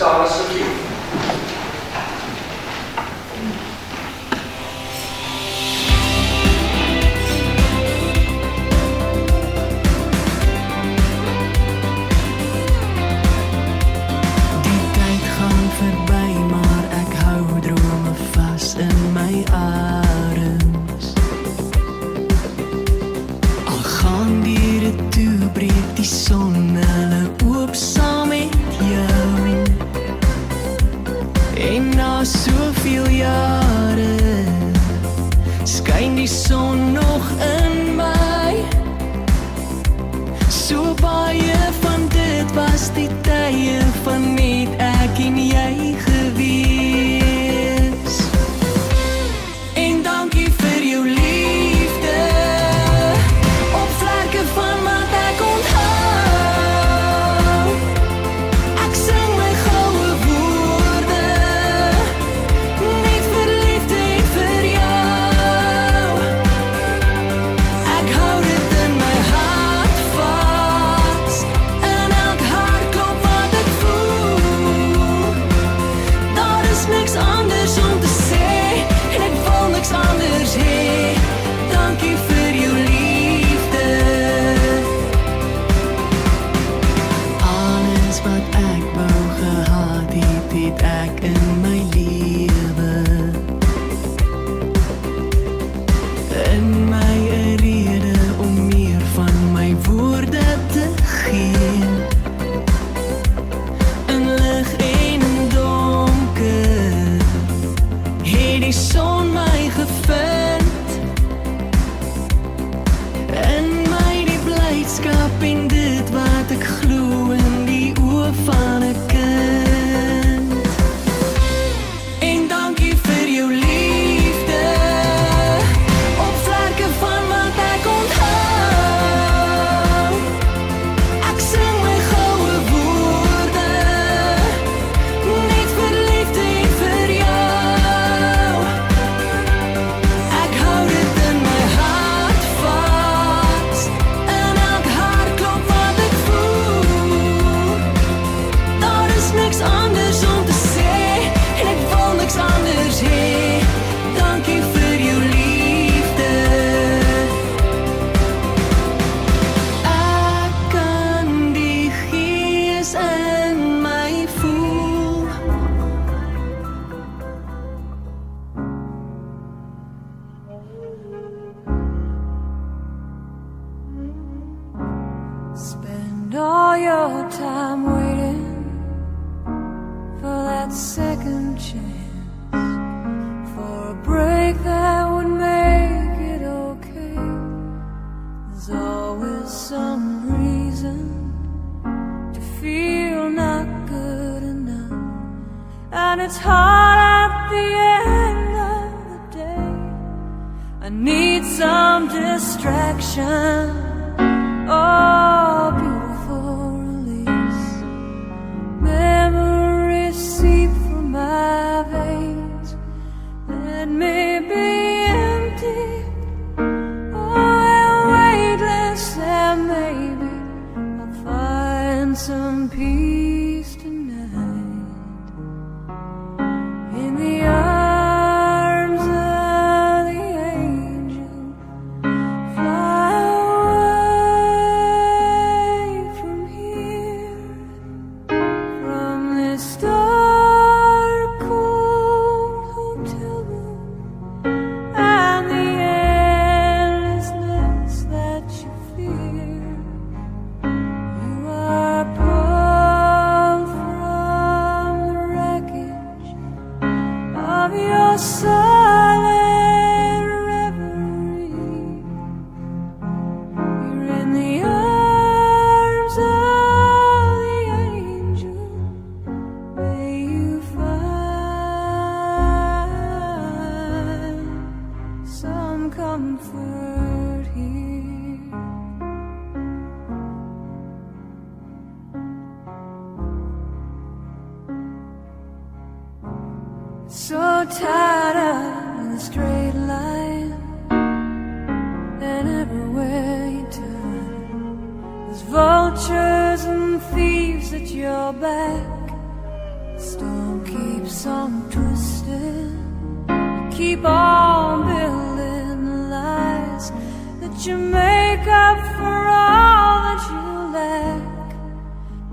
staan asseblief. Die tyd gaan verby, maar ek hou drome vas in my arms. Al gaan diere toe, breek die son hulle oop saam met jou. En na soveel jare skyn die son nog in my. So baie van dit was die tye van net ek en jy gewees. En dankie vir jou liefde, op vlerke van wat ek onthou. Ek sing my goue woorde, net vir liefde en vir jou. Ek hou dit in my hart vas, in elk hartklop wat ek voel. Daar is niks anders om te sê, en ek wil niks anders hê. Dankie vir jou liefde. Alles wat ek wou gehad het, het ek in my lewe. In my 'n rede om meer van my woorde te gee. In lig en in donker het die son my gevind. In my die blydskap en dit wat ek glo in die oë van 'n kind. En dankie vir jou liefde, op vlerke van wat ek onthou. Ek sing my goue woorde, net vir liefde en vir jou. Ek hou dit in my hart vas, in elk hartklop wat ek voel. Daar is niks anders om te sê, en ek wil niks anders hê. Dankie vir jou liefde. Ek kan die gees in my voel. Spend all your time waiting for that second chance, for a break that would make it okay. There's always some reason to feel not good enough, and it's hard at the end of the day. I need some distraction. Oh, beautiful release. Memories seep from my veins. Let me be empty. Oh, weightless, and maybe I'll find some peace tonight. In the arms of the angel, fly away from here, from this dark, cold hotel room, and the endlessness that you fear. You are pulled from the wreckage of your silent reverie. You're in the arms of the angel. May you find some comfort here. So tired of the straight line, and everywhere you turn, there's vultures and thieves at your back. song twisted. Keep on building lies that you make up for all that you lack.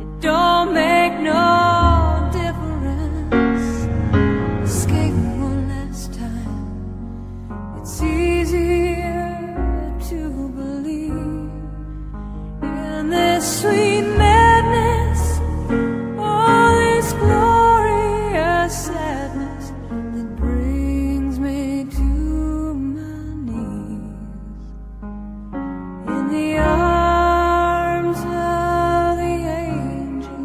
It don't make no difference. Escape one last time. It's easier to believe in this sweet madness, all this glorious sadness that brings me to my knees in the arms of the angel.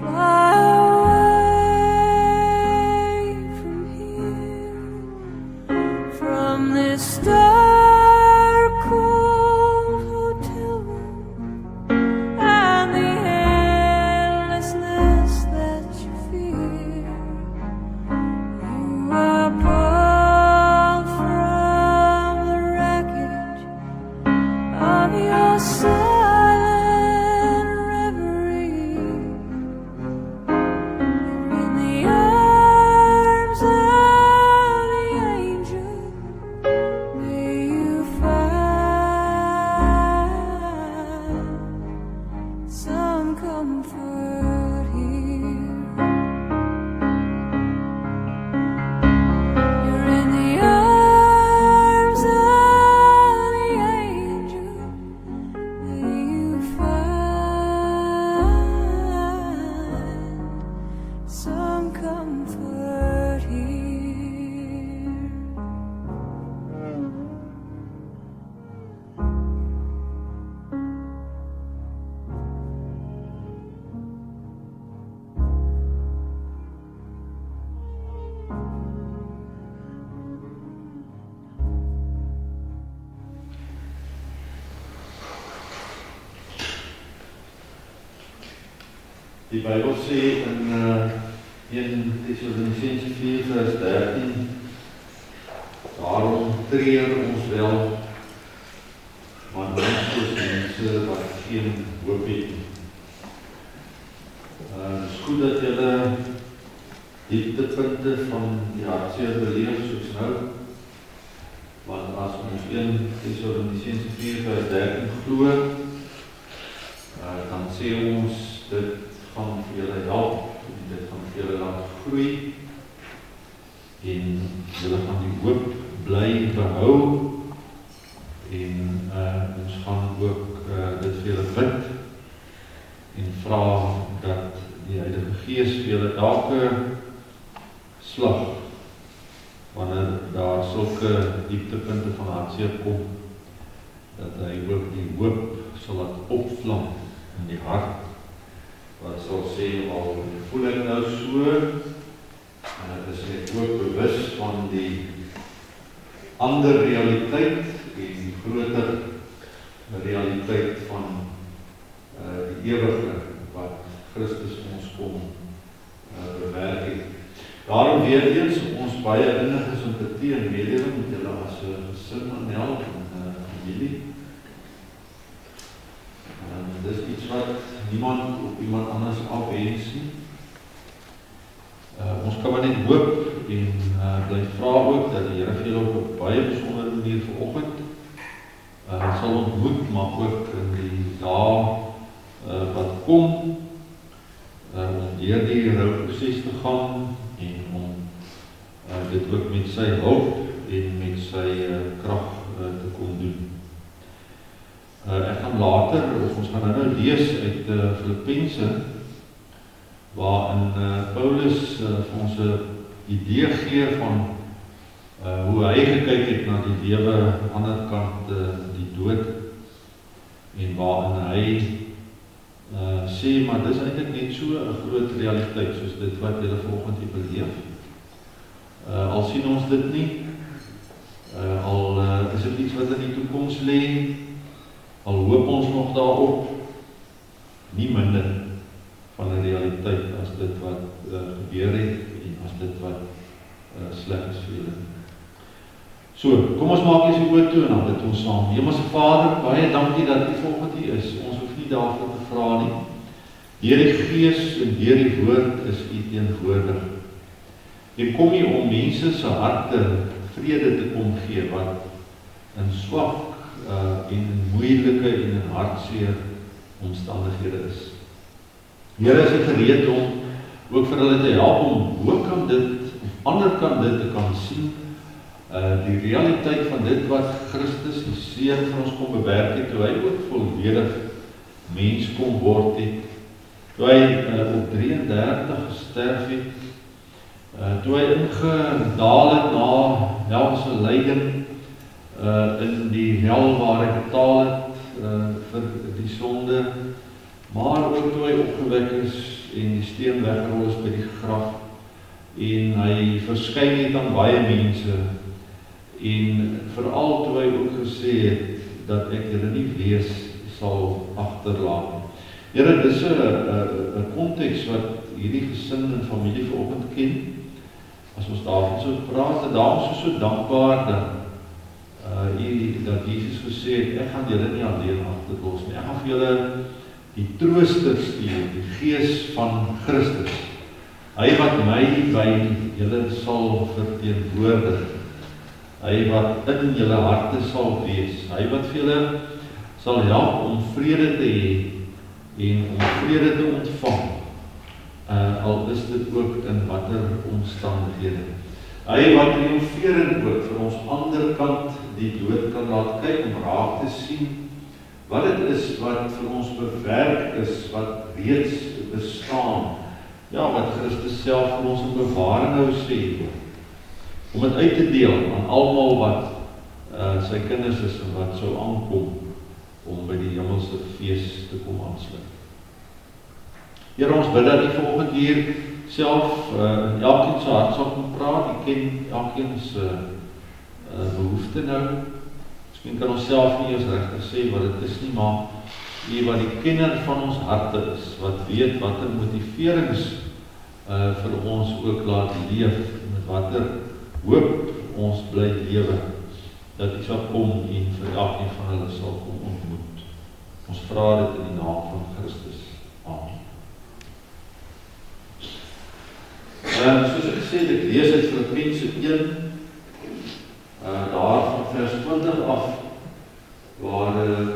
Fly away from here, from this dark, cold hotel room and the endlessness that you fear. You are pulled from the wreckage of your silent reverie. You're in the arms of the angel. May you find some comfort here. You're in the arms of the angel. May you find some comfort here. Die Bybel sê in 1 Thessalonicense 4 vers 13, daarom treur ons wel, maar nie soos mense wat geen hoop het nie. Het is goed dat julle dieptepunte van die hartseer beleef soos nou, want as ons 1 Thessalonicense 4 vers 13 glo, dan sê ons dit gaan vir julle help, en dit gaan vir julle laat groei, en julle gaan die hoop bly behou, en ons gaan ook dit vir julle bid, en vra dat die Heilige Gees vir julle elke slag, wanneer daar sulke dieptepunte van hartseer kom, dat hy ook die hoop sal laat opvlam in die hart, wat sal sê, al voel ek nou so, en ek is net ook bewus van die ander realiteit, en die groter realiteit van die ewige, wat Christus ons kom bewerk het. Daarom weer eens, ons baie innige simpatie en mededeling met julle as gesin en help en familie. Dis iets wat niemand op iemand anders afwens nie. Ons kan maar net hoop en bly vra ook dat die Here vir julle op 'n baie besondere manier vanoggend sal ontmoet, maar ook in die dae wat kom, om deur die rouproses te gaan en om dit ook met sy hulp en met sy krag te kon doen. Ek gaan later, of ons gaan nou lees uit Filippense, waarin Paulus vir ons 'n idee gee van hoe hy gekyk het na die lewe aan die ander kant die dood, en waarin hy sê, maar dis eintlik net so 'n groot realiteit soos dit wat julle vanoggend hier beleef. Al sien ons dit nie, al is dit iets wat in die toekoms lê, al hoop ons nog daarop, nie minder van 'n realiteit as dit wat gebeur het en as dit wat sleg is vir julle. So, kom ons maak eers die oë toe en dan bid ons saam. Hemelse Vader, baie dankie dat U vanoggend hier is. Ons hoef nie daarvoor te vra nie. Deur die Gees en deur die woord is U teenwoordig. En kom jy om mense se harte vrede te kom gee, wat in swak en in moeilike en in hartseer omstandighede is. Here is gereed om ook vir hulle te help om bokant dit, of anderkant dit te kan sien, die realiteit van dit wat Christus die seun vir ons kom bewerk het, toe hy ook volledig mens kom word het, toe hy op 33 gesterf het, toe hy ingedaal het na helse lyding, in die hel waar hy betaal het vir die sonde, maar ook toe hy opgewek is en die steen weggerol is by die graf, en hy verskyn het aan baie mense, en veral toe hy ook gesê het, dat ek julle nie wees sal agterlaat. Here, dis 'n konteks wat hierdie gesin en familie vanoggend ken. As ons daarvan so praat, en daarom so dankbaar dat Jesus gesê het, ek gaan julle nie alleen agterlos nie. Ek gaan vir julle die trooster stuur, die gees van Christus. Hy wat my by julle sal verteenwoordig. Hy wat in julle harte sal wees. Hy wat vir julle sal help om vrede te hê en om vrede te ontvang. Al is dit ook in watter omstandighede. Hy wat triomferend ook vir ons ander kant die dood kan laat kyk om raak te sien wat dit is wat vir ons bewerk is, wat reeds bestaan. Ja, wat Christus self vir ons in bewaring nou sê, om dit uit te deel aan almal wat sy kinders is en wat sou aankom om by die hemelse fees te kom aansluit. Here, ons bid dat U vanoggend hier self in elkeen se hart sal kom praat. U ken elkeen se behoefte nou. Miskien kan ons self nie eens regtig sê wat dit is nie, maar U wat die kenner van ons harte is, wat weet watter motiverings vir ons ook laat leef, met watter hoop ons bly lewe, dat U sal kom en vir elkeen van hulle sal kom ontmoet. Ons vra dit in die naam van Christus. Amen. Soos ek gesê, ek lees uit Filippense 1, daar van vers 20 af, waar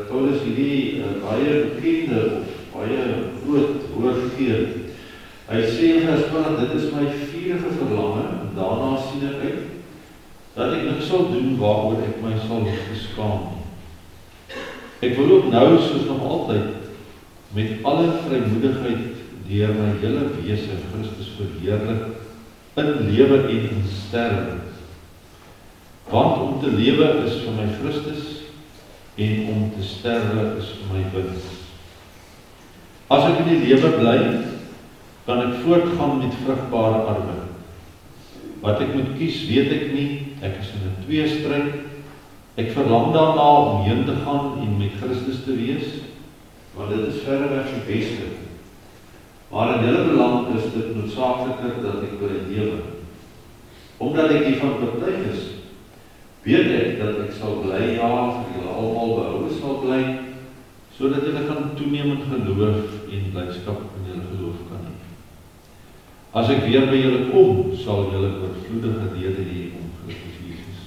Paulus hierdie baie bekende of baie groot woord gee. Hy sê in vers 20, dit is my vurige verlange, en daarna sien ek uit, dat ek niks sal doen waaroor ek my sal geskaam nie. Ek wil ook nou, soos nog altyd, met alle vrymoedigheid deur my hele wese Christus verheerlik, in lewe en in sterwe. Want om te lewe is vir my Christus, en om te sterwe is vir my wins. As ek in die lewe bly, kan ek voortgaan met vrugbare arbeid. Wat ek moet kies, weet ek nie, ek is in 'n tweestryd. Ek verlang daarna om heen te gaan en met Christus te wees, want dit is verreweg die beste. Maar in julle belang is dit noodsaakliker dat ek bly lewe. Omdat ek hiervan oortuig is, weet ek dat ek sal bly, ja, vir julle almal behou sal bly, sodat julle kan toeneem in geloof en blydskap in julle geloof kan hê. As ek weer by julle kom, sal julle oorvloedige rede hê om Christus Jesus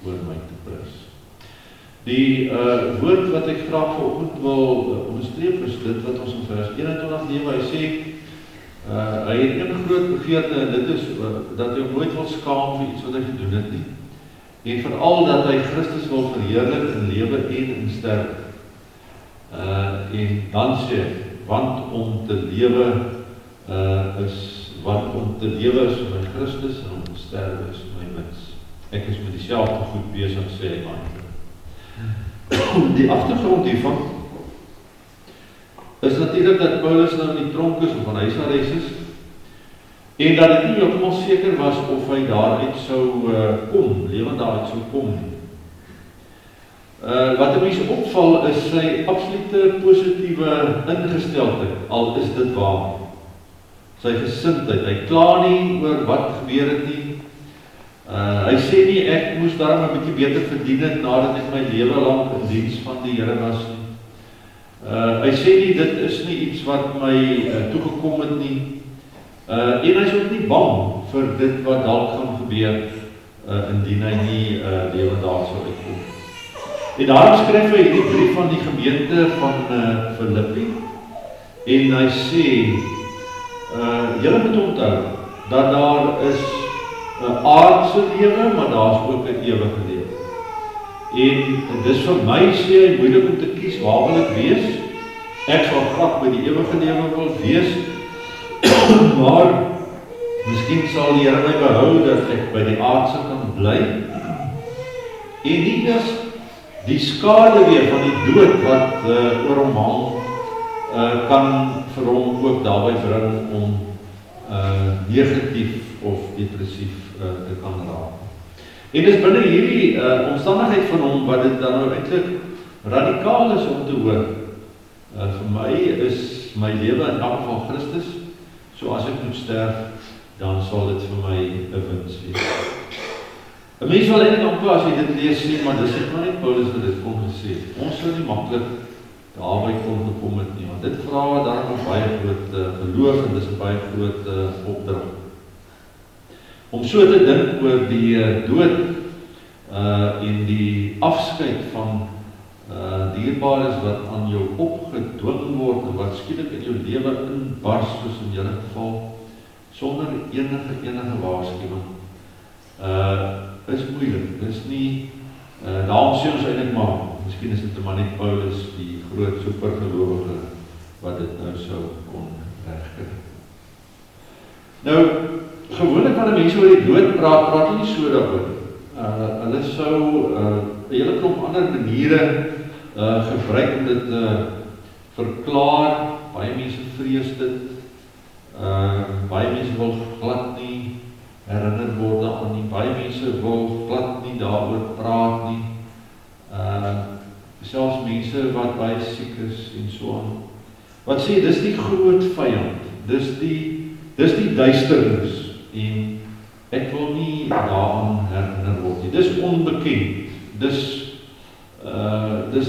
oor my te prys. Die woord wat ek graag vanoggend wil onderstreep is dit wat ons in vers 21 lewe. Hy sê, hy het een groot begeerte, en dit is dat hy nooit wil skaam vir iets wat hy gedoen het nie. En veral dat hy Christus wil verheerlik in lewe en in sterwe. En dan sê hy, want om te lewe is vir my Christus, en om te sterwe is vir my wins. Ek is met dieselfde goed besig, sê hy maar. Die agtergrond hiervan is natuurlik dat Paulus nou in die tronk is of in huisarrest is, en dat dit nie heeltemal seker was of hy daaruit sou kom, lewend daaruit sou kom nie. Wat 'n mens opval is sy absolute positiewe ingesteldheid, al is dit waar. Sy gesindheid, hy kla nie oor wat gebeur het nie. Hy sê nie, ek moes daarom 'n bietjie beter verdien het nadat ek my lewe lank in diens van die Here was nie. Hy sê nie, dit is nie iets wat my toegekom het nie. En hy is ook nie bang vir dit wat dalk gaan gebeur, indien hy nie lewe daar sou uitkom. En daarom skryf hy hierdie brief van die gemeente van Filippi, en hy sê, julle moet onthou, dat daar is 'n aardse lewe, maar daar is ook 'n ewige lewe. En dis vir my, sê hy, moeilik om te kies, waar wil ek wees? Ek sal graag by die ewige lewe wil wees, maar miskien sal die Here my behou dat ek by die aardse kan bly. En nie eers die skade weer van die dood wat oor hom hang, kan vir hom ook daarby bring om negatief of depressief te kan raak. En dis binne hierdie omstandigheid van hom wat dit dan nou eintlik radikaal is om te hoor. Vir my is my lewe in elk geval Christus, so as ek moet sterf, dan sal dit vir my 'n wins wees. 'n Mens wil eintlik amper as jy dit lees sê, maar dis maar net Paulus wat dit kon gesê. Ons sou nie maklik daarby kon gekom het nie, want dit vra daarom baie groot geloof en dis 'n baie groot opdrag. Om so te dink oor die dood en die afskeid van dierbares wat aan jou opgedwing word en wat skielik in jou lewe inbars, soos in julle geval, sonder enige waarskuwing, is moeilik. Dis nie, daarom sê ons eintlik maar, miskien is dit maar net Paulus, die groot supergelowige, wat dit nou sou kon regkry. Nou, gewoonlik wanneer mense oor die dood praat hulle nie so daaroor. Hulle sou 'n hele klomp ander maniere gebruik om dit te verklaar. Baie mense vrees dit. Baie mense wil glad nie herinner word daaraan nie. Baie mense wil glad nie daaroor praat nie. Selfs mense wat baie siek is en so aan. Wat sê, dis die groot vyand. Dis die duisternis. En ek wil nie daaraan herinner word nie. Dis onbekend. Dis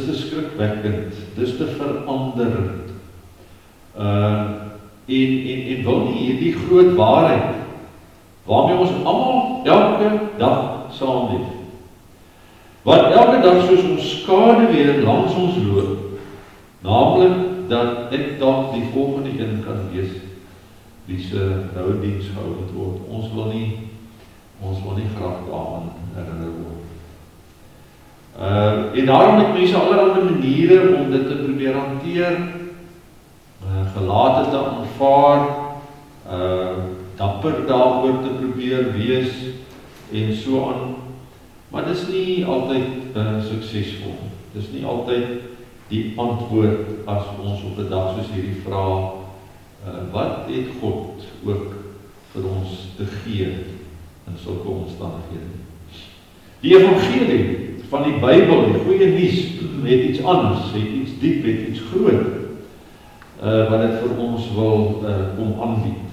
te skrikwekkend. Dis te veranderend. En wil nie hierdie groot waarheid, waarmee ons almal elke dag saamleef. Wat elke dag soos ons skade weer langs ons loop, naamlik dat ek dalk die volgende een kan wees, wie se roudiens gehou moet word. Ons wil nie graag daaraan herinner word. En daarom het mense allerlei maniere om dit te probeer hanteer, gelate te aanvaar, dapper daaroor te probeer wees, en so aan. Maar dis nie altyd suksesvol. Dis nie altyd die antwoord as ons op 'n dag soos hierdie vra, wat het God ook vir ons te gee in sulke omstandighede? Die evangelie van die Bybel, die goeie nuus, het iets anders, het iets diep, het iets groot, wat dit vir ons wil kom aanbied.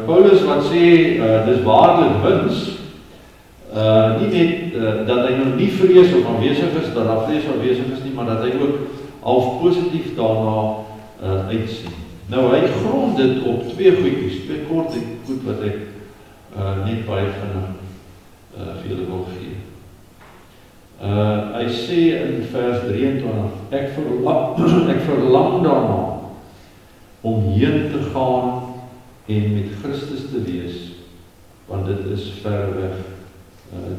Paulus wat sê, dis waarlik wins, nie net dat hy nou nie vrees of aanwesig is, dat daar vrees aanwesig is nie, maar dat hy ook half positief daarna uitsien. Nou, hy grond dit op twee goedjies, twee kort goed wat ek net baie vinnig vir julle wil gee. Hy sê in vers 23, ek verlang daarna om heen te gaan en met Christus te wees, want dit is verreweg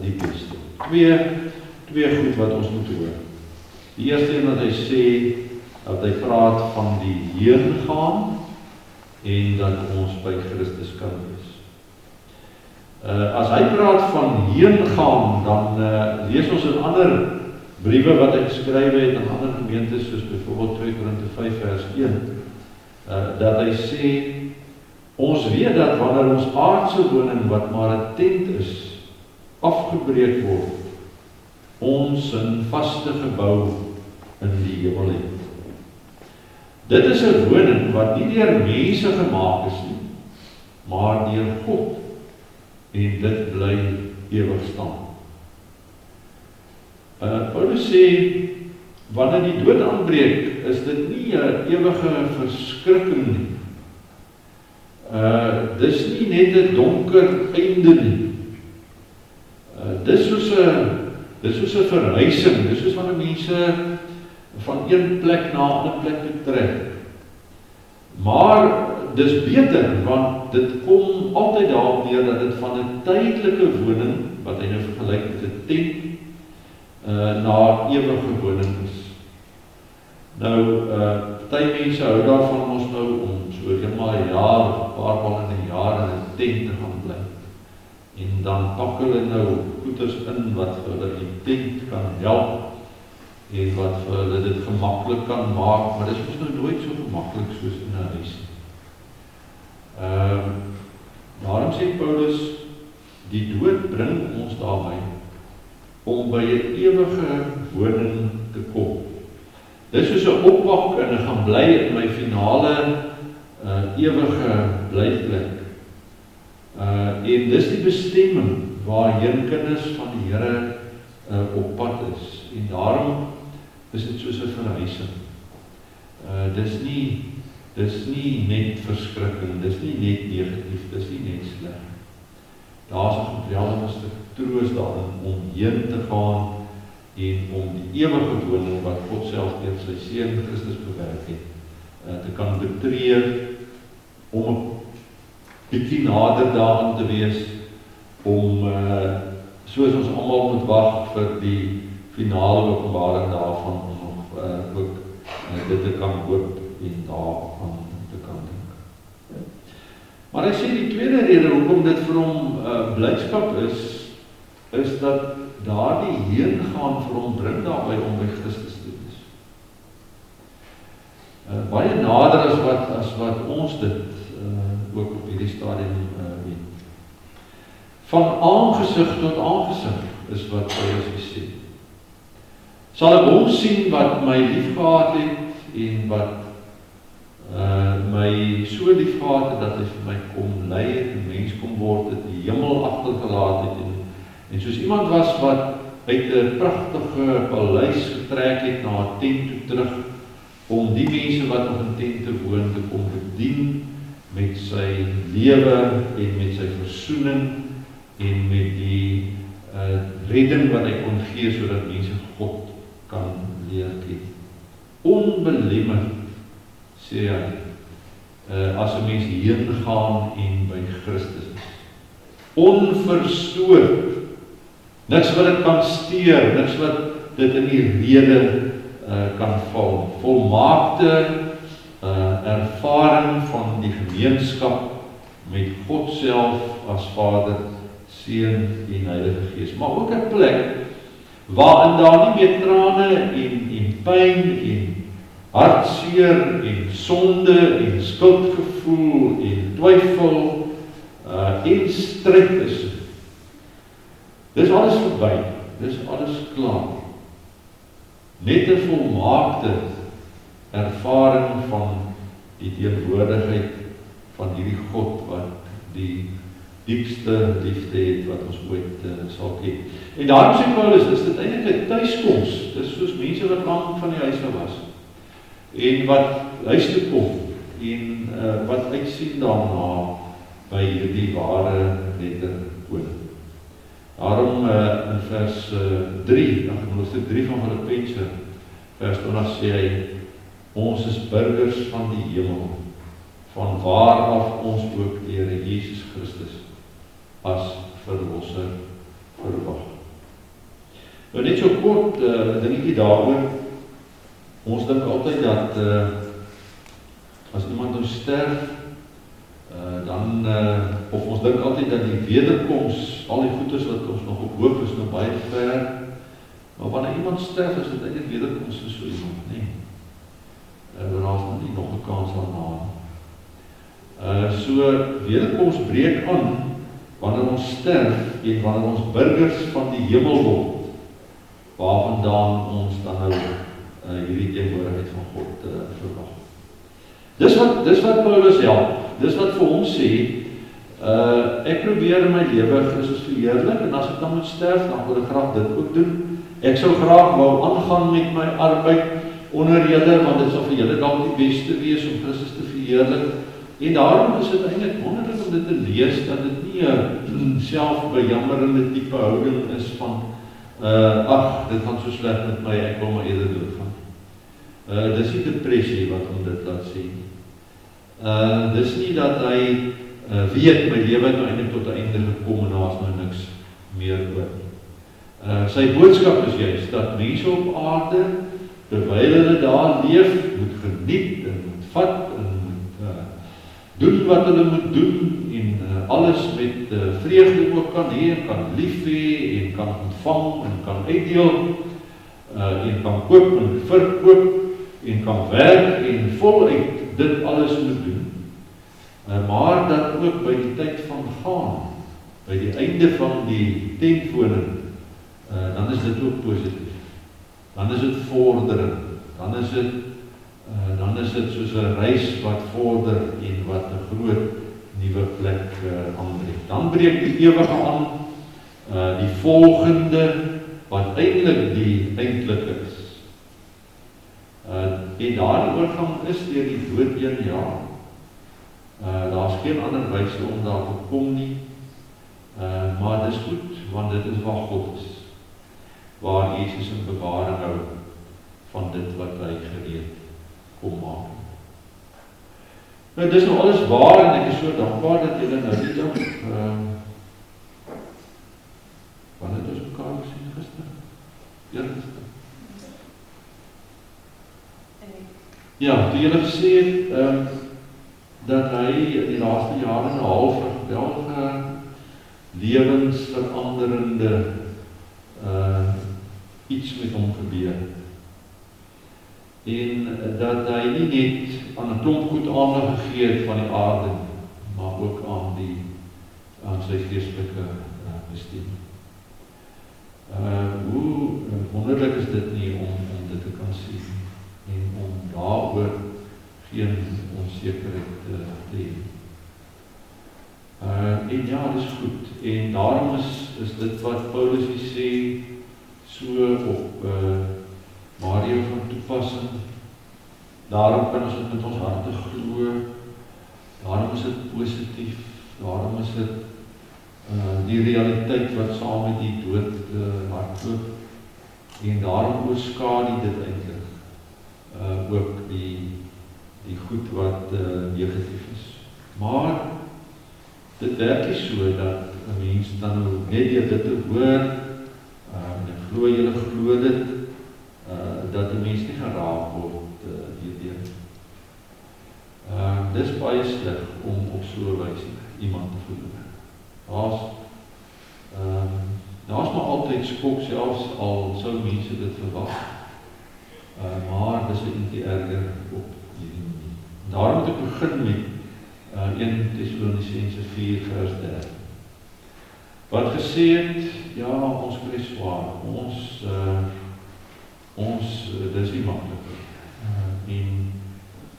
die beste. Twee goed wat ons moet hoor. Die eerste een wat hy sê, dat hy praat van die heen gaan en dat ons by Christus kan wees. As hy praat van heen gaan, dan lees ons in ander briewe wat hy geskryf het in ander gemeentes, soos byvoorbeeld 2 Korinte 5 vers 1, dat hy sê, ons weet dat wanneer ons aardse woning, wat maar 'n tent is, afgebreek word, ons 'n vaste gebou in die hemel het. Dit is 'n woning wat nie deur mense gemaak is nie, maar deur God, en dit bly ewig staan. Paulus sê, wanneer die dood aanbreek, is dit nie 'n ewige verskrikking nie. Dis nie net 'n donker einde nie. Dis soos 'n verhuising, dis soos wanneer mense van een plek na 'n ander plek toe trek. Maar dis beter, want dit kom altyd daarop neer dat dit van 'n tydelike woning, wat hy nou vergelyk met 'n tent, na ewige woning is. Nou, party mense hou daarvan ons nou om so eenmaal 'n jaar of 'n paar maal in 'n jaar in 'n tent te gaan bly. En dan pak hulle nou goeders in wat vir hulle die tent kan help en wat vir hulle dit gemaklik kan maak, maar dit is nou nooit so gemaklik soos in 'n huis nie. Daarom sê Paulus, die dood bring ons daarby om by 'n ewige woning te kom. Dis soos 'n opwak en ek gaan bly in my finale ewige blyplek. En dis die bestemming waarheen kinders van die Here op pad is. En daarom is dit soos 'n verhuising. Dis nie net verskrikking, dis nie net negatief, dis nie net sleg. Daar's 'n geweldige stuk troos daarin om heen te gaan en om die ewige woning wat God self deur sy seun Christus bewerk het, te kan betree, om 'n bietjie nader daaraan te wees, om soos ons almal moet wag vir die finale openbaring daarvan, om nog ook dit te kan hoop en daaraan te kan dink. Maar hy sê die tweede rede hoekom dit vir hom blydskap is dat daardie heen gaan vir hom bring daarby om by Christus te wees. Baie nader as wat ons dit ook op hierdie stadium weet. Van aangesig tot aangesig is wat Paulus sê. Sal ek hom sien wat my liefgehad het en wat my so liefgehad het dat hy vir my kom lei het, 'n mens kom word, het die hemel agtergelaat het en soos iemand was wat uit 'n pragtige paleis getrek het na 'n tent toe terug, om die mense wat nog in tente woon te kom bedien met sy lewe en met sy versoening en met die redding wat hy kon gee sodat mense God kan leer ken. Onbelemmerd, sê hy, as 'n mens heen gaan en by Christus is. Onverstoord. Niks wat dit kan steur, niks wat dit in die rede kan val. Volmaakte ervaring van die gemeenskap met God self as Vader, Seun en Heilige Gees. Maar ook 'n plek waarin daar nie meer trane en pyn en hartseer en sonde en skuldgevoel en twyfel en stryd is. Dis alles verby, dis alles klaar. Net 'n volmaakte ervaring van die teenwoordigheid van hierdie God wat die diepste liefde het wat ons ooit sal ken. En daarom sê Paulus, is dit eintlik 'n tuiskoms. Dis soos mense wat lank van die huis af was en wat huis toe kom en wat uitsien daarna by hierdie ware redder koning. Daarom in vers 3, hoofstuk 3 van Filippense, vers 20 sê hy, ons is burgers van die hemel, van waar af ons ook die Here Jesus Christus as verlosser verwag. Nou net so kort dingetjie daaroor. Ons dink altyd dat as iemand nou sterf, dan of ons dink altyd dat die wederkoms, al die goedes wat ons nog op hoop is, nog baie ver. Maar wanneer iemand sterf, is dit eintlik wederkoms vir so iemand, nee. Daar is nie nog 'n kans daarna. So wederkoms breek aan wanneer ons sterf en wanneer ons burgers van die hemel word, waarvandaan ons dan nou hierdie teenwoordigheid van God verwag. Dis wat Paulus help. Dis wat vir hom sê, ek probeer in my lewe Christus verheerlik, en as ek dan moet sterf, dan wil ek graag dit ook doen. Ek sou graag wou aangaan met my arbeid onder julle, want dit sal vir julle dalk die beste wees om Christus te verheerlik. En daarom is dit eintlik wonderlik om dit te lees, dat dit nie 'n selfbejammerende tipe houding is van ag, dit gaan so sleg met my, ek wil maar eerder doodgaan. Dis nie depressie wat om dit laat sê. Dis nie dat hy weet, my lewe het nou eintlik tot 'n einde gekom en daar is nou niks meer oor. Sy boodskap is juist dat mense op aarde, terwyl hulle daar leef, moet geniet en moet vat en moet doen wat hulle moet doen en alles met vreugde ook kan hê en kan lief hê en kan ontvang en kan uitdeel en kan koop en verkoop en kan werk en voluit dit alles moet doen. Maar dat ook by die tyd van gaan, by die einde van die tentwoning, dan is dit ook positief. Dan is dit vordering. Dan is dit soos 'n reis wat vorder en wat 'n groot nuwe plek aanbreek. Dan breek die ewige aan, die volgende wat eintlik die eintlike is. En daardie oorgang is deur die dood 1 jaar. Daar's geen ander wyse om daar te kom nie. Maar dit is goed, want dit is waar God is. Waar Jesus in bewaring hou van dit wat hy gereed kom maak. Nou, dis nou alles waar en ek is so dankbaar dat julle nou die dag wanneer het ons mekaar gesien gister? Eergister. Ja, toe julle gesê het dat hy in die laaste jare en 'n half 'n geweldige lewensveranderende iets met hom gebeur. En dat hy nie net aan 'n klomp goed aandag gegee het van die aarde, maar ook aan sy geestelike bestemming. Hoe wonderlik is dit nie om dit te kan sien en om daaroor geen onsekerheid te hê. En ja, dis goed. En daarom is dit wat Paulus sê so op Mario van toepassing. Daarom kan ons dit met ons harte glo. Daarom is dit positief. Daarom is dit die realiteit wat saam met die dood hardloop. En daarom oorskadu dit eintlik ook die goed wat negatief is. Maar dit werk nie so dat 'n mens dan nou net deur dit te hoor, en ek glo julle glo dit, dat 'n mens nie geraak word hierdeur. Dis baie sleg om op so 'n wyse iemand te verloor. Daar's maar altyd skok, selfs al sou mense dit verwag. Maar dis 'n bietjie erger op hierdie manier. Daarom moet ek begin met 1 Tessalonisense 4 vers 13. Wat gesê het, ja, ons kry swaar, dis nie maklik.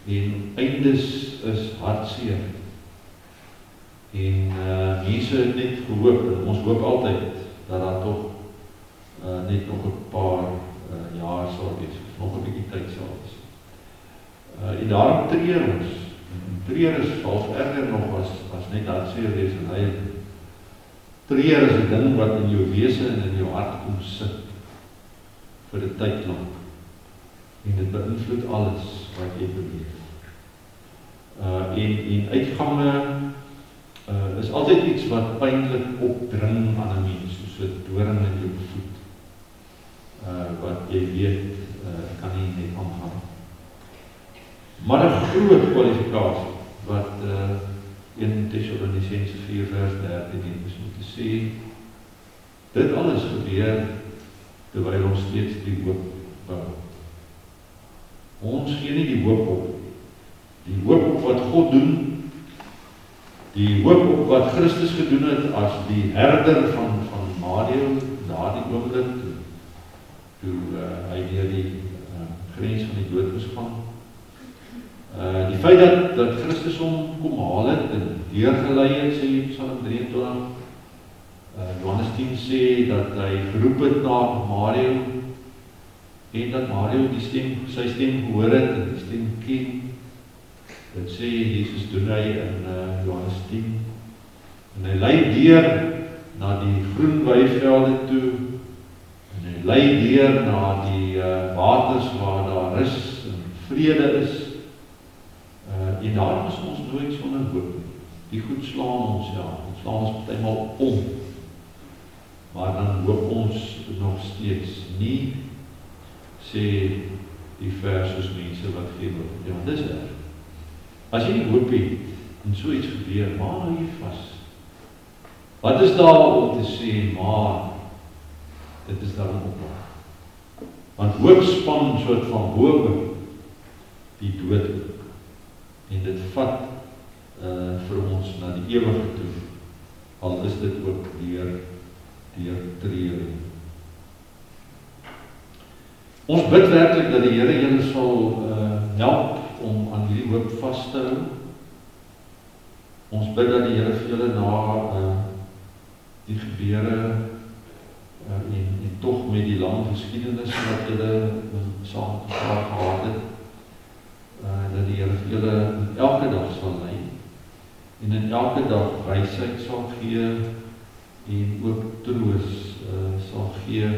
En eindes is hartseer. En mense het net gehoop, en ons hoop altyd, dat daar toch net nog 'n paar jaar sal wees, nog 'n bietjie tyd sal wees. En daarom treur ons. Treur is vals erger nog as net hartseer wees en hy. Treur is 'n ding wat in jou wese en in jou hart kom sit vir 'n tyd lank. En dit beïnvloed alles wat jy beleef. En uitgange is altyd iets wat pynlik opdring aan 'n mens, soos 'n doring in jou voet. Wat jy weet, kan nie net aangaan. Maar 'n groot kwalifikasie wat 1 Tessalonisense 4 vers 13 is om te sê, dit alles gebeur terwyl ons steeds die hoop bou. Ons gee nie die hoop op. Die hoop op wat God doen, die hoop op wat Christus gedoen het as die herder van Mario, daardie oomblik toe hy deur die grens van die dood moes gaan. Die feit dat Christus hom kom haal het en deurgelei het, sê in Psalm 23, Johannes 10 sê dat hy geroep het na Mario en dat Mario sy stem gehoor het en die stem ken. Dit sê Jesus doen hy in Johannes 10. En hy lei deur na die groen weivelde toe, en hy lei deur na die waters waar daar rus en vrede is. En daarom is ons nooit sonder hoop. Die goed slaan ons, ja, ons slaan ons partymal om. Maar dan hoop ons nog steeds nie, sê die vers soos mense wat gee hoop. Ja, dis erg. As jy nie hoop het, en so iets gebeur, waar hou jy vas? Wat is daar om te sê, maar dit is daarom opmaak. Want hoop span soort van boven die dood ook. En dit vat vir ons na die ewige toe, al is dit ook deur treuring. Ons bid werklik dat die Here julle sal help om aan hierdie hoop vas te hou. Ons bid dat die Here vir julle na die gebeure en tog met die lang geskiedenis wat julle saam gehad het, dat die Here vir julle elke dag sal lei en in elke dag wysheid sal gee en ook troos sal gee.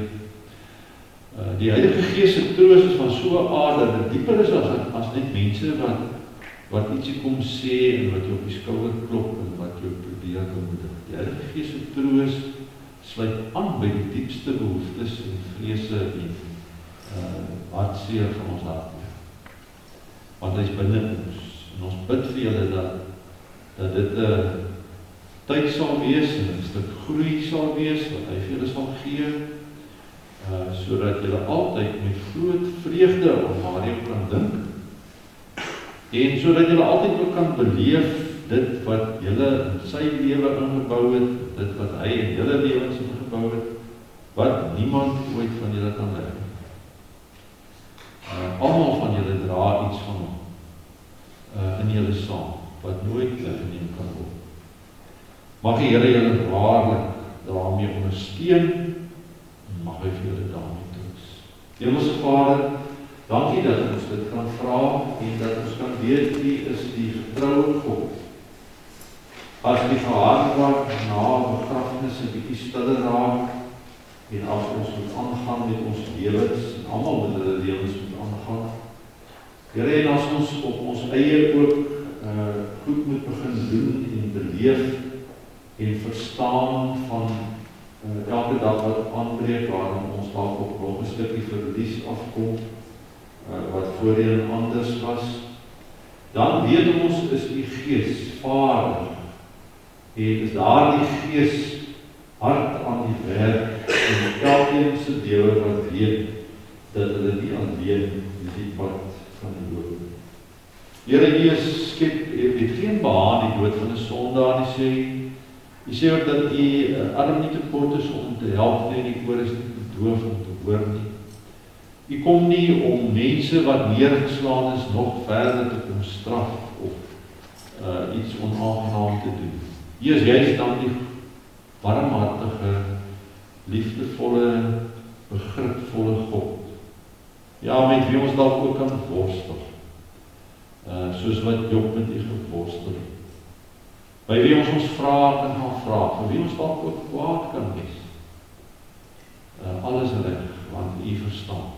Die Heilige Gees se troos is van so 'n aard dat dit dieper is as net mense wat ietsie kom sê en wat jou op die skouer klop en wat jou probeer bemoedig. Die Heilige Gees se troos sluit aan by die diepste behoeftes en vrese en hartseer van ons hart. Want hy is binne ons. En ons bid vir julle dat dit 'n tyd sal wees en 'n stuk groei sal wees wat hy vir julle sal gee, sodat julle altyd met groot vreugde aan Maria kan dink en sodat julle altyd ook kan beleef dit wat julle in sy lewe ingebou het, dit wat hy in julle lewens ingebou het, wat niemand ooit van julle kan leg. Almal van julle dra iets van hom in julle saam, wat nooit weggeneem kan word. Mag die Here julle waarlik daarmee ondersteun, en mag hy vir julle daarmee troos. Hemelse Vader, dankie dat ons dit kan vra, en dat ons kan weet, U is die getroue God. As die gehaardwaard na begrafnis 'n bietjie stiller raak, en as ons moet aangaan met ons lewens, en almal met hulle lewens moet aangaan, Here, en as ons op ons eie ook goed moet begin doen en beleef en verstaan van elke dag wat aanbreek, waarom ons dalk op nog 'n stukkie verlies afkom, wat voorheen anders was, dan weet ons is die Gees vaardig, en is daar die Gees hard aan die werk, en elkeen se lewe wat weet, dat hulle nie alleen die pad van die dood. Here, U het geen behaag die dood van 'n sondaar nie, U sê ook dat U arm nie te kort is om te help nie, en die oor is nie te doof om te hoor nie. U kom nie om mense wat neergeslaan is nog verder te kom straf of iets onaangenaam te doen. U is juist dan die barmhartige, liefdevolle, begripvolle God. Ja, met wie ons dalk ook kan worstel. Soos wat Job met U geworstel het. By wie ons vrae kan gaan vra, vir wie ons dalk ook kwaad kan wees. Alles reg, want U verstaan.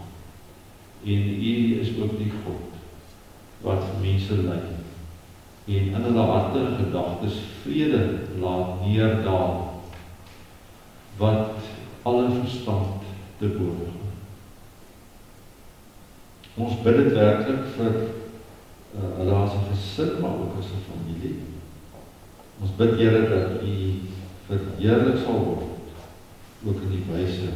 En U is ook die God wat vir mense lei. En in hulle harte en gedagtes vrede laat neerdaal, wat alle verstand te bowe gaan. Ons bid dit werklik vir hulle as 'n gesin, maar ook as 'n familie. Ons bid, Here, dat U verheerlik sal word, ook in die wyse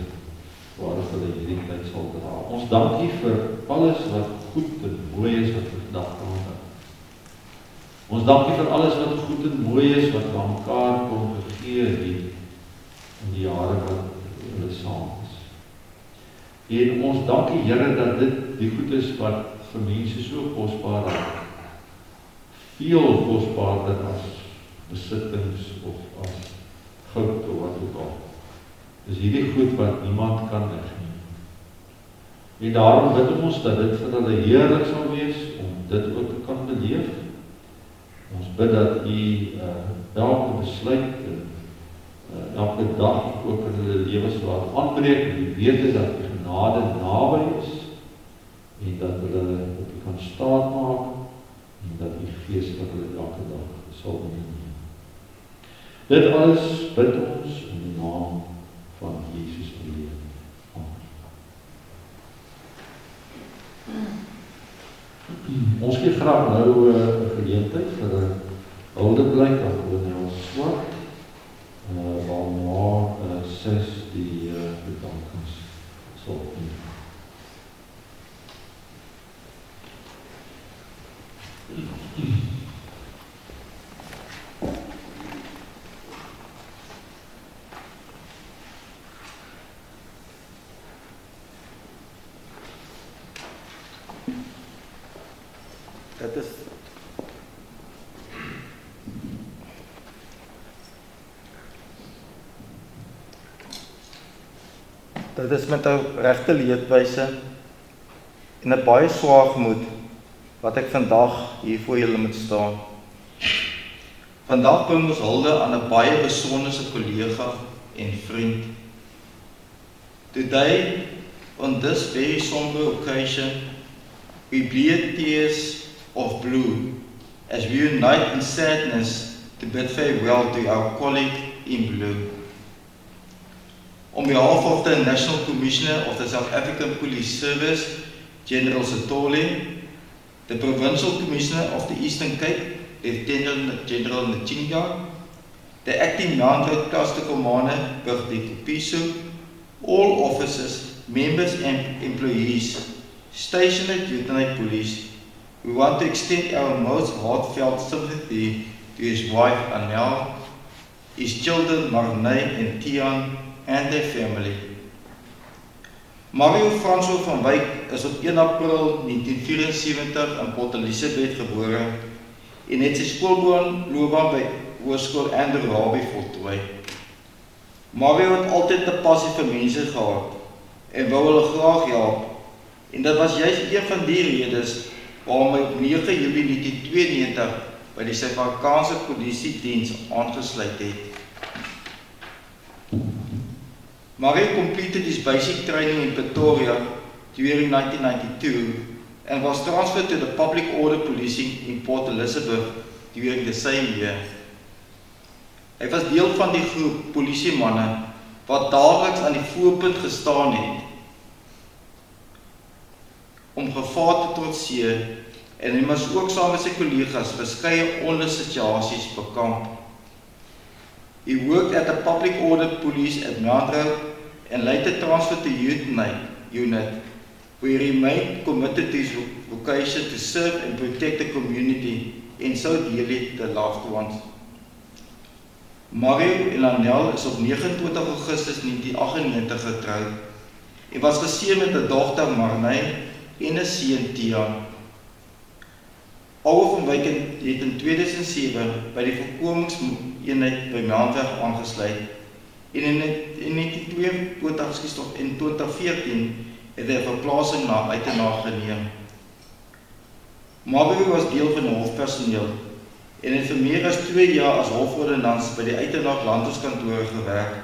waarop hulle hierdie tyd sal dra. Ons dank U vir alles wat goed en mooi is wat vir vandag kan onthou. Ons dank U vir alles wat goed en mooi is wat aan mekaar kom gegee het in die jare wat hulle saam is. En ons dank U, Here, dat dit die goed is wat vir mense so kosbaar raak. Veel kosbaarder as besittings of as goud of wat ook al. Dis hierdie goed wat niemand kan wegneem. En daarom bid ons dat dit vir hulle heerlik sal wees om dit ook te kan beleef Ons bid dat U elke besluit en elke dag ook in hulle lewens laat aanbreek en die wete dat die genade naby is en dat hulle op U kan staat maak en dat U Gees vir hulle elke dag sal neem. Dit alles bid ons in die naam van Jesus alleen. Amen. Ons gee graag nou 'n geleentheid vir 'n huldeblyk aan kolonel Swart. Waarna 6 die bedankings sal doen. Dit is met 'n regte leedwyse en 'n baie swaar gemoed wat ek vandag hier voor julle moet staan. Vandag bring ons hulde aan 'n baie besonderse kollega en vriend. Today, on this very somber occasion, we bleed tears of blue as we unite in sadness to bid farewell to our colleague in blue. On behalf of the National Commissioner of the South African Police Service, General Sithole, the Provincial Commissioner of the Eastern Cape, Lieutenant General Nchinga, the Acting Mount Road Cluster Commander, Birgit Piso, all officers, members and employees stationed at Uitenhage Police, we want to extend our most heartfelt sympathy to his wife Anel, his children Marnay and Tian, and their family. Mario Franso van Wyk is op 1 April 1974 in Port Elizabeth gebore en het sy skoolloopbaan by Hoërskool Andrew Harvey voltooi. Mario het altyd 'n passie vir mense gehad en wou hulle graag help, en dit was juist een van die redes waarom hy op 9 Julie 1992 by die Suid-Afrikaanse Polisiediens aangesluit het. Mario completed his basic training in Pretoria during 1992 and was transferred to the Public Order Policing in Port Elizabeth during the same year. Hy was deel van die groep polisiemanne wat daagliks aan die voorpunt gestaan het om gevaar te trotseer, en hy moes ook saam met sy kollegas verskeie ondersituasies bekamp. He worked at the Public Order Police at Mount Road and later transferred to Uitenhage Unit, where he remained committed to his vocation to serve and protect the community and so dearly the loved ones. Mario en Anel is op 29 Augustus 1998 getroud en was geseën met 'n dogter Marnay en 'n seun Tian. Albei van Wyk het in 2007 by die voorkomingseenheid by Melkweg aangesluit en in 2014 het hy 'n verplasing na Uitenhage geneem. Mario was deel van die hofpersoneel en het vir meer as 2 jaar as hofordonnans by die Uitenhage landhofkantore gewerk.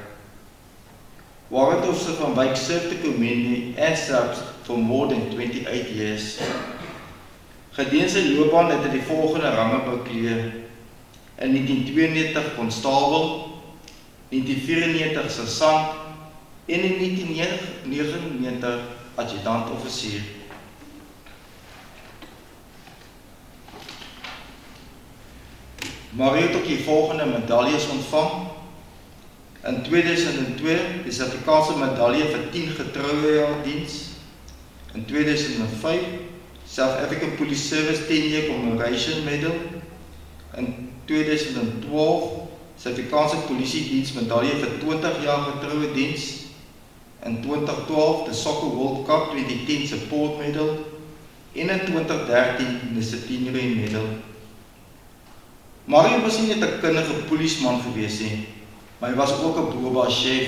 Warrant van Wyk served the community and SAPS for more than 28 years. Gedurende sy loopbaan het hy die volgende range bekleed: in 1992 konstabel, 1994 sergeant en in 1999 adjutant-offisier. Mario het ook die volgende medaljes ontvang: in 2002 die Suid-Afrikaanse medalje vir 10 getrouwe jaar diens, in 2005 South African Police Service 10-year Commemoration Medal, in 2012 Suid-Afrikaanse Polisiediens medalje vir 20 jaar getrouwe diens, in 2012 die Soccer World Cup 2010 Support Medal en in 2013 die Centenary Medal. Mario was nie net 'n kundige polisieman gewees nie, maar hy was ook 'n boba chef.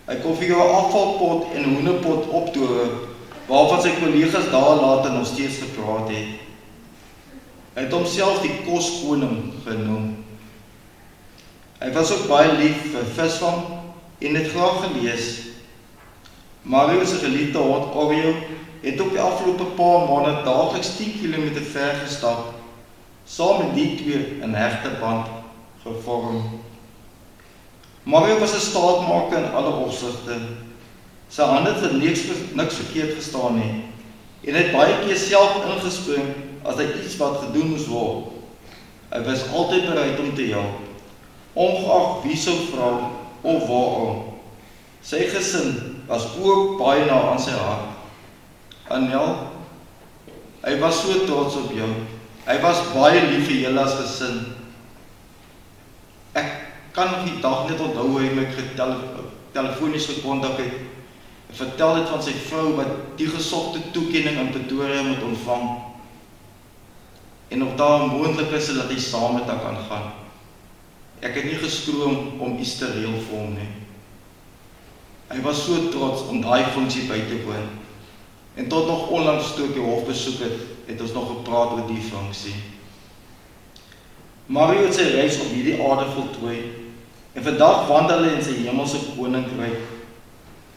Hy kon vir jou 'n afvalpot en 'n hoenderpot optoer waarvan sy kollegas daar later nog steeds gepraat het. Hy het homself die koskoning genoem. Hy was ook baie lief vir visvang en het graag gelees. Mario se geliefde hond Oreo het ook die afgelope paar maande daagliks 10 km ver gestap, saam met die twee 'n hegte band gevorm. Mario was 'n staatmaker in alle opsigte. Sy hande het vir niks verkeerd gestaan nie, en het baie keer self ingespring as hy iets wat gedoen moes word. Hy was altyd bereid om te help, ongeag wie sou vra of waarom. Sy gesin was ook baie na aan sy hart. Anel, hy was so trots op jou. Hy was baie lief vir julle as gesin. Ek kan nog die dag net onthou hoe hy my telefonies gekontak het. Hy vertel het van sy vrou wat die gesogte toekenning in Pretoria moet ontvang. En of daar moontlik is dat hy saam met haar kan gaan. Ek het nie geskroom om iets te reël vir hom nie. Hy was so trots om daai funksie by te woon. En tot nog onlangs toe ek die hof besoek het ons nog gepraat oor die funksie. Mario het sy reis op hierdie aarde voltooi, en vandag wandel hy in sy hemelse koninkryk.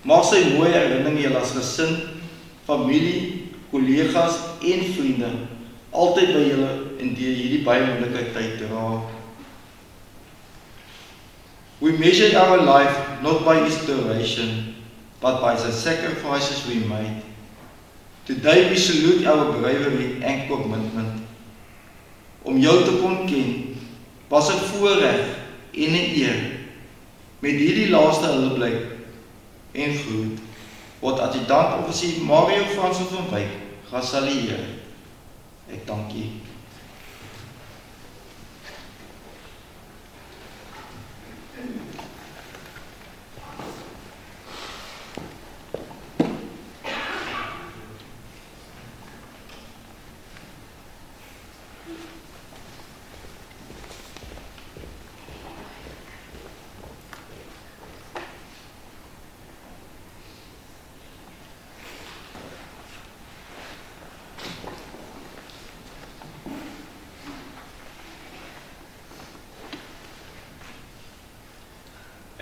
Mag sy mooi herinneringe julle as gesin, familie, kollegas en vriende altyd by julle en deur hierdie baie moeilike tyd dra. We measure our life not by its duration, but by the sacrifices we made. Today we salute our bravery and commitment. Om jou te kon ken, was 'n voorreg en 'n eer. Met hierdie laaste hulpblyk en groet, word adjutant offisier Mario Franson van Wyk gesalueer. Ek dank u.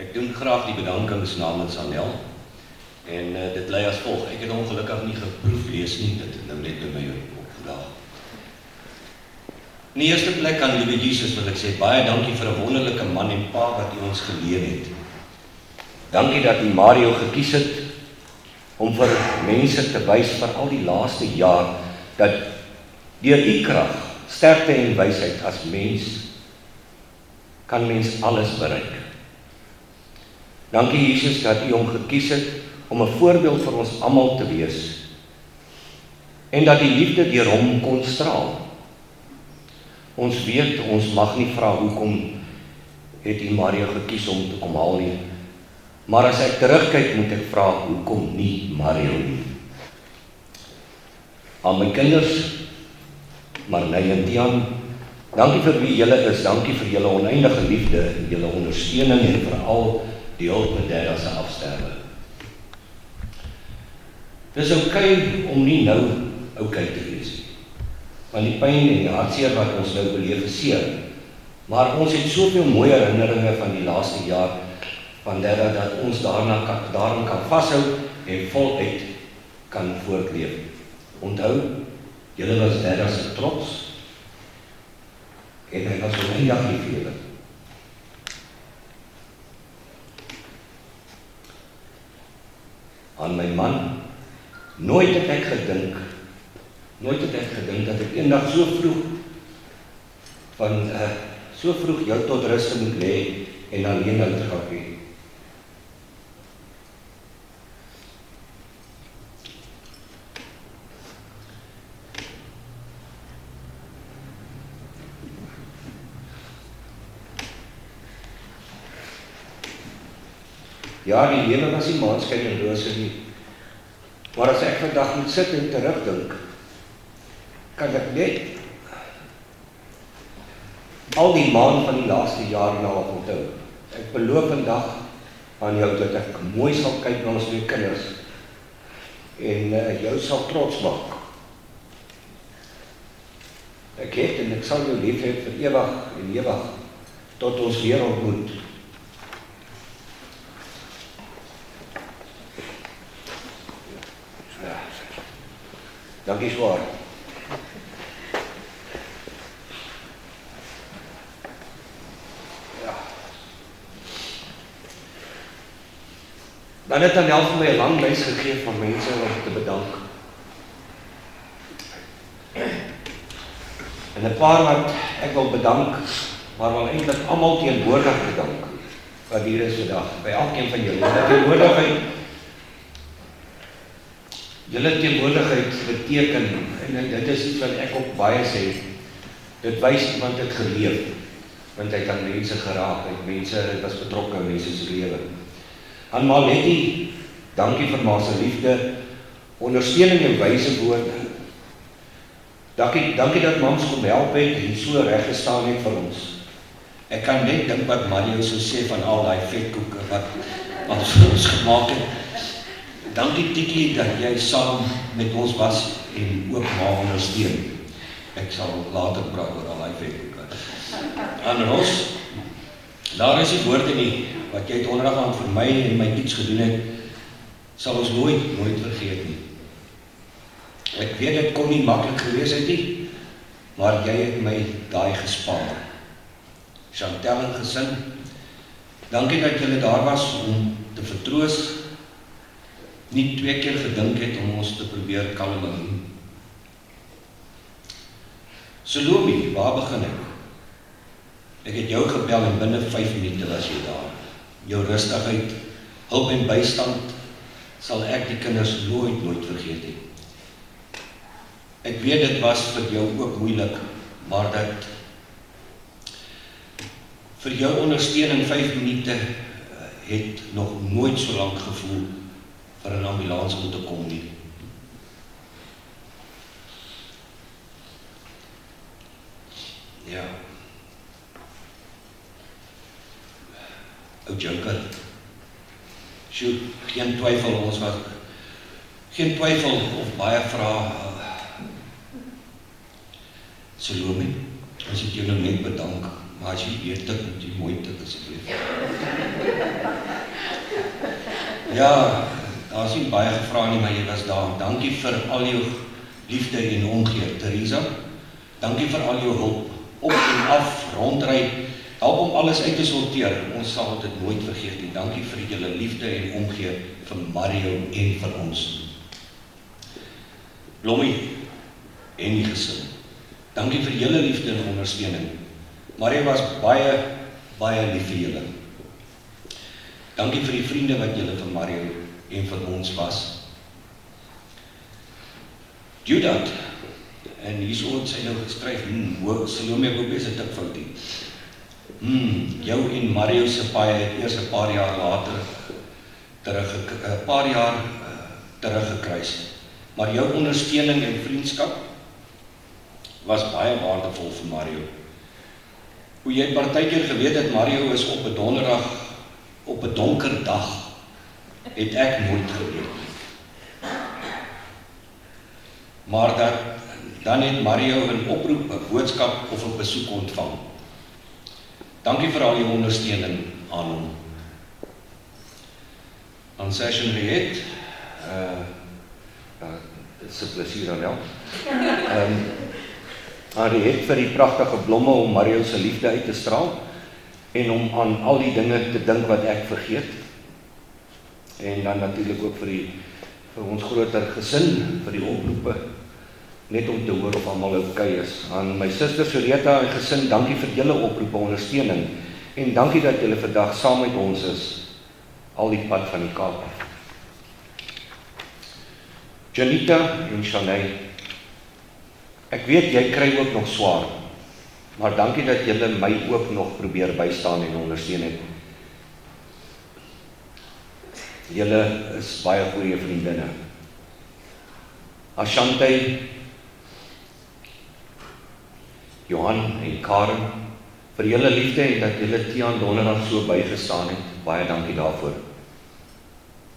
Ek doen graag die bedankings namens Anel en dit lei as volg. Ek het ongelukkig nie geproef lees nie, dit het nou net by my opgedaag. In die eerste plek aan liewe Jesus wil ek sê, baie dankie vir 'n wonderlike man en pa wat u ons geleer het. Dankie dat u Mario gekies het om vir mense te wys vir al die laaste jaar dat deur u krag, sterkte en wysheid as mens kan mens alles bereik. Dankie Jesus dat u hom gekies het om 'n voorbeeld vir ons almal te wees en dat die liefde deur hom kon straal. Ons weet, ons mag nie vra hoekom het u Mario gekies om te kom haal nie, maar as ek terugkyk moet ek vra hoekom nie Mario nie. Aan my kinders, Marley en Tian, dankie vir wie julle is, dankie vir julle oneindige liefde, julle ondersteuning en veral die hulp met Dada se afsterwe. Dis oukei om nie nou oukei te wees nie, want die pyn en die hartseer wat ons nou beleef is seer, maar ons het soveel mooi herinneringe van die laaste jaar van Dada dat ons daaraan kan vashou en voluit kan voortleef. Onthou, julle was Dada se trots en hy was oneindig lief vir julle. Aan my man, nooit het ek gedink dat ek eendag so vroeg jou tot rus moet lê en alleen uit te gaan hê. Ja, die lewe was nie maanskyn en rose nie. Maar as ek vandag moet sit en terugdink, kan ek net al die maan van die laaste jaar na onthou. Ek beloof vandag aan jou dat ek mooi sal kyk na ons twee kinders en jou sal trots maak. ek het en ek sal jou lief hê vir ewig en ewig, tot ons weer ontmoet. Ja. Dankie zwaar. Ja. Dan het Anel vir my 'n lang lys gegee van mense om te bedank. En 'n paar wat ek wil bedank, maar wil eintlik almal teenwoordig bedank wat hier is vandag, by elkeen van julle. Julle teenwoordigheid beteken, en dit is iets wat ek ook baie sê, dit wys iemand het geleef, want hy het aan mense geraak, dit was betrokke in mense se lewe. Aan Maletti, dankie vir ma se liefde, ondersteuning en wyse woorde. Dankie dat mams kon help het en so reg gestaan het vir ons. Ek kan net dink wat Mario sou sê van al daai vetkoeke wat ons vir ons gemaak het. Dankie Tiki dat jy saam met ons was en ook ma ondersteun. Ek sal later praat oor al daai vetkoeke. Aan Ros, daar is die woorde nie, wat jy het onderdag aan vir my en my iets gedoen het, sal ons nooit vergeet nie. Ek weet dit kon nie maklik gewees het nie, maar jy het my daai gespaar. Chantel en gesin, dankie dat julle daar was om te vertroos, nie 2 keer gedink het om ons te probeer kalmeer. Salome, waar begin ek? Ek het jou gebel en binne 5 minute was jy daar. Jou rustigheid, hulp en bystand sal ek die kinders nooit vergeet het. Ek weet dit was vir jou ook moeilik, maar dat vir jou ondersteuning 5 minute het nog nooit so lank gevoel vir 'n ambulans om te kom nie. Ja. Ou Junker. Sjoe, geen twyfel of baie vrae. Salome, as ek jou nou net bedank, maar as jy weet dit moet jy mooi tik asseblief. Ja, daar is nie baie gevra nie, maar jy was daar. Dankie vir al jou liefde en omgee, Theresa. Dankie vir al jou hulp, op en af, rondry, help om alles uit te sorteer. Ons sal dit nooit vergeet nie. Dankie vir julle liefde en omgee vir Mario en vir ons. Blommie en die gesin. Dankie vir julle liefde en ondersteuning. Mario was baie lief vir julle. Dankie vir die vriende wat julle vir Mario en vir ons was. Judat, en hierso het sy nou gestryf, Salome ek ook bes 'n tikfoutie. Jou en Mario se paai het eers 'n paar jaar later teruggekruis. Maar jou ondersteuning en vriendskap was baie waardevol vir Mario. Hoe jy partykeer geweet het Mario is op 'n donderdag, op 'n donker dag, het ek nooit geweet. Maar dan het Mario 'n oproep, 'n boodskap of 'n besoek ontvang. Dankie vir al jou ondersteuning aan hom. Aan Session Riet, dit is 'n plesier aan jou. Aan Riet vir die pragtige blomme om Mario se liefde uit te straal en om aan al die dinge te dink wat ek vergeet. En dan natuurlik ook vir ons groter gesin, vir die oproepe, net om te hoor of almal okay is. Aan my suster Soreta en gesin, dankie vir julle oproepe ondersteuning en dankie dat julle vandag saam met ons is, al die pad van die Kaap af. Janita en Shanay, ek weet jy kry ook nog swaar, maar dankie dat julle my ook nog probeer bystaan en ondersteun het. Julle is baie goeie vriendinne. Ashante, Johan en Karen, vir julle liefde en dat julle Tiaan donderdag so bygestaan het, baie dankie daarvoor.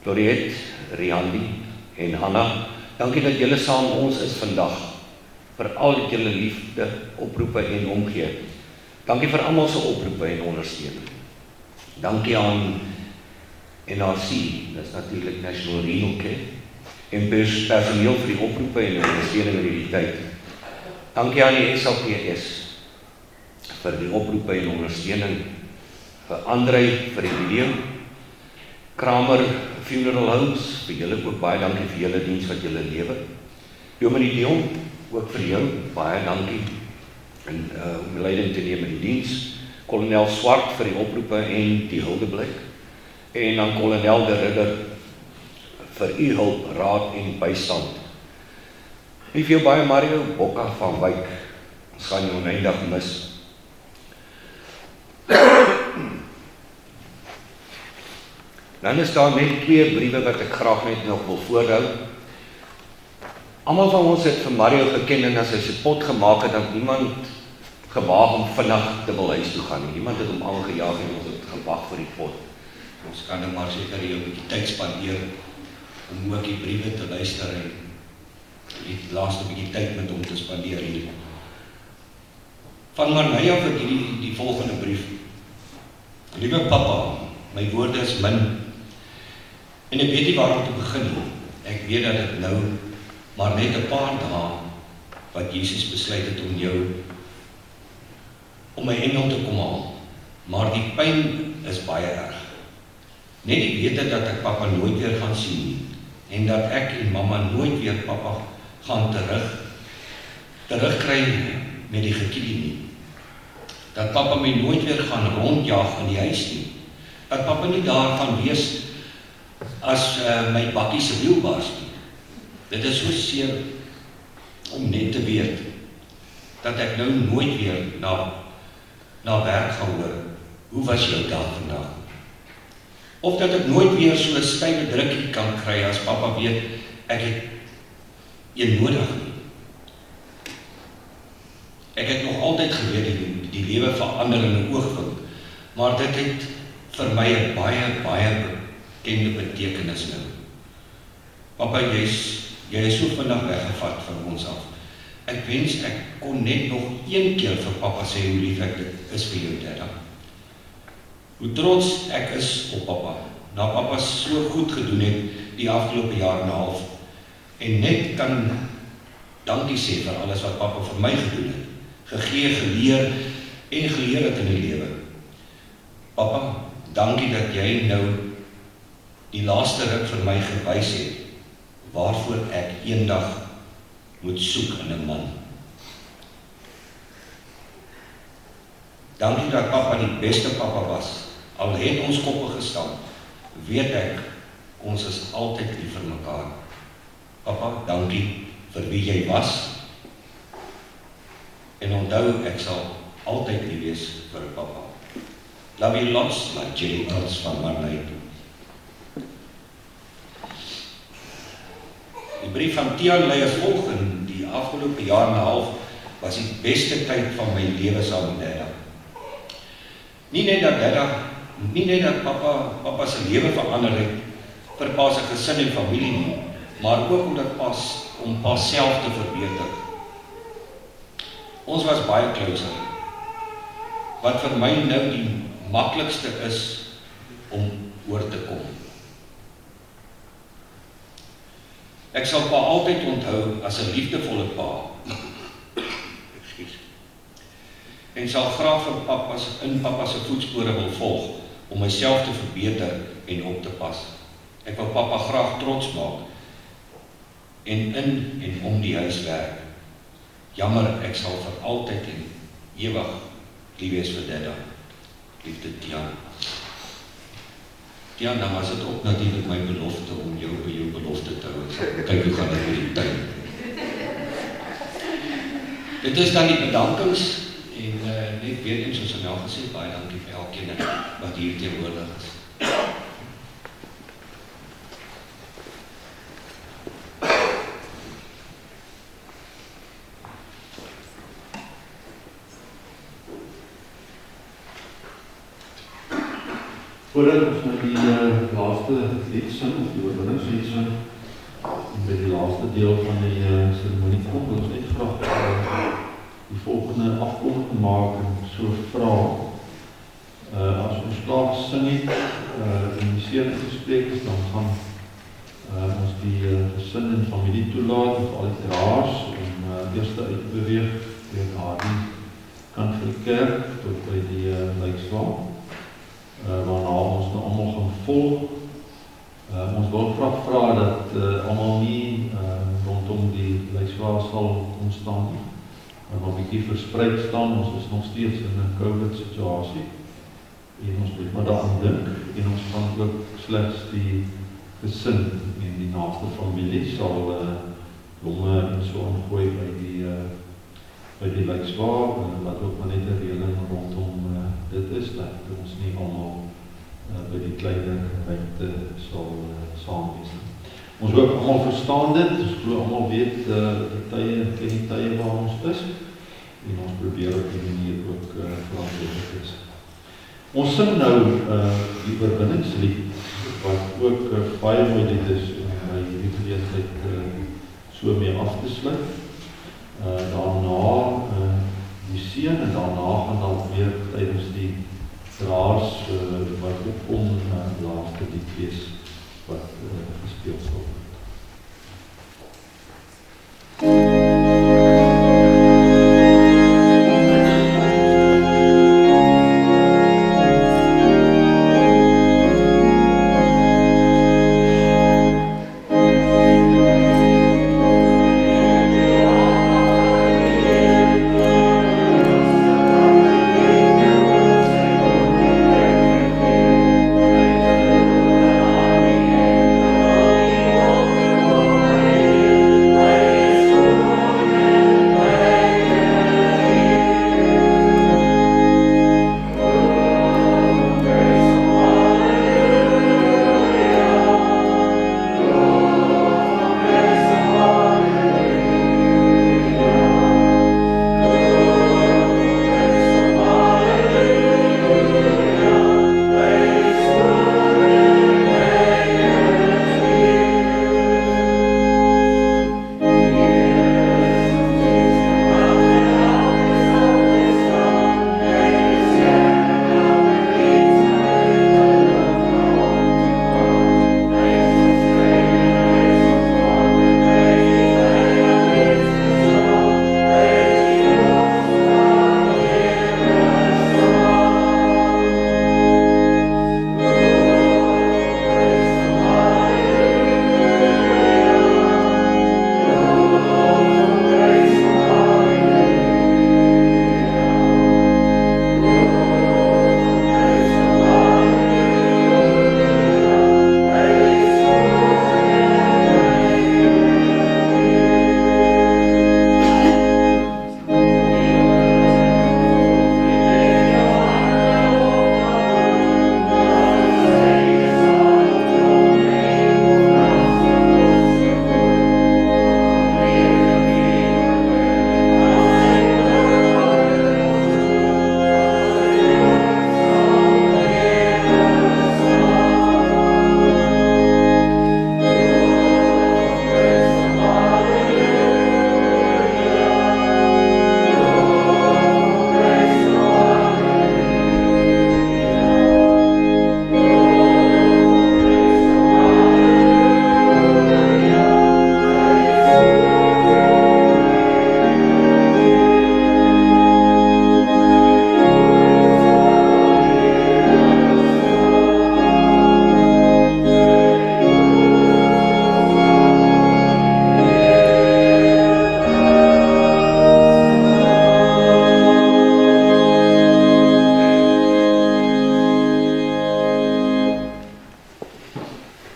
Gloriet, Riandi en Hanna, dankie dat julle saam ons is vandag. vir al die julle liefde, oproepe en omgee. Dankie vir almal se oproepe en ondersteuning. Dankie aan NRC, dis natuurlik National Renal Care, en personeel vir die oproepe en ondersteuning in die tyd. Dankie aan die SAPS vir die oproepe en ondersteuning, vir André vir die video, Kramer Funeral Homes, vir julle ook baie dankie vir julle diens wat julle lewe. Dominee Dion, ook vir jou, baie dankie om leiding te neem in die diens. Kolonel Swart vir die oproepe en die huldeblyk. En dan Kolonel de Ridder vir u hulp, raad en bystand. Lief jou baie Mario Bokka van Wyk, ons gaan jou oneindig mis. Dan is daar net 2 briewe wat ek graag net nog wil voorhou. Almal van ons het vir Mario geken en as hy sy pot gemaak het, dat niemand gewaag om vinnig te wil huis toe gaan nie. Niemand het hom aangejaag en ons het gewag vir die pot. Ons kan nou maar seker hier 'n bietjie tyd spandeer om ook die briewe te luister en die laaste bietjie tyd met hom te spandeer hier. Van Marnaya vir die volgende brief. Liewe papa, my woorde is min en ek weet nie waar om te begin nie. Ek weet dat dit nou maar net 'n paar dae wat Jesus besluit het om my engel te kom haal. Maar die pyn is baie erg. Net die wete dat ek papa nooit weer gaan sien nie, en dat ek en mamma nooit weer papa gaan terugkry met die gekielie nie. Dat papa my nooit weer gaan rondjaag in die huis nie. Dat papa nie daar gaan wees as my bakkie se wiel bars nie. Dit is so seer om net te weet dat ek nou nooit weer na werk gaan hoor. Hoe was jou dag vandag? Of dat ek nooit weer so 'n stywe drukkie kan kry as papa weet ek het een nodig nie. Ek het nog altyd geweet die lewe verander in 'n oogwink, maar dit het vir my 'n baie bekende betekenis nou. Papa, jy is so vinnig weggevat van ons af. Ek wens ek kon net nog een keer vir papa sê hoe lief ek dit is vir jou, Dadda. Hoe trots ek is op papa, na papa so goed gedoen het die afgelope jaar en 'n half, en net kan dankie sê vir alles wat papa vir my gedoen het, gegee, geleer het in die lewe. Papa, dankie dat jy nou die laaste ruk vir my gewys het, waarvoor ek eendag moet soek in 'n man. Dankie dat papa die beste papa was, al het ons koppe gestamp, weet ek, ons is altyd lief vir mekaar. Papa, dankie vir wie jy was, en onthou, ek sal altyd lief wees vir papa. Love you lots, my Jerry Els van Marnay. Die brief van Tiaan lei as volg: in die afgelope jaar en 'n half was die beste tyd van my lewe saam met Dadda. Nie net dat papa se lewe verander het vir pa se gesin en familie nie, maar ook om pa self te verbeter. Ons was baie closer. Wat vir my nou die maklikste is om oor te kom. Ek sal pa altyd onthou as 'n liefdevolle pa. En sal graag in papa se voetspore wil volg om myself te verbeter en op te pas. Ek wil papa graag trots maak en in en om die huis werk. Jammer, ek sal vir altyd en ewig lief wees vir Dadda. Liefde Tiaan. Tiaan, dan was dit ook natuurlik my belofte om jou by jou belofte te hou. Kyk hoe gaan dit met die tyd. Dit is dan die bedankings en net weer eens soos ek nou gesê, baie dankie vir elkeen wat hier teenwoordig is. Voordat ons na die laaste lied sing, of die oorwinningslied sing, by die laaste deel van die ceremonie kom, wil ons net graag die volgende afkondiging maak en so vra. As ons klaar gesing het, en die seën gespreek is, dan gaan ons die gesin en familie toelaat, of al die draers, om eerste uitbeweeg deur daardie kant van die kerk tot by die lijkslaam, waarna ons nou allemaal gaan volg. Ons wil graag vra dat allemaal nie rondom die lijkslaam sal ontstaan nie, maar 'n bietjie verspreid staan. Ons is nog steeds in 'n COVID situasie en ons moet maar daaraan dink, en ons gaan ook slegs die gesin en die naaste familie sal blomme en so aangooi by die lijkslaam, wat ook maar net 'n reëling rondom dit is, dat ons nie allemaal by die kleiner ruimte sal saam wees. Ons hoop allemaal verstaan dit, ons glo allemaal weet die tye waar ons is, en ons probeer op die manier ook verantwoordelik is. Ons sing nou die oorwinningslied, wat ook baie mooi lied is, om hierdie geleentheid so mee af te sluit. Daarna die seën, en daarna gaan dan weer tydens die draers wat opkom, laaste lied wees wat gespeel sal word.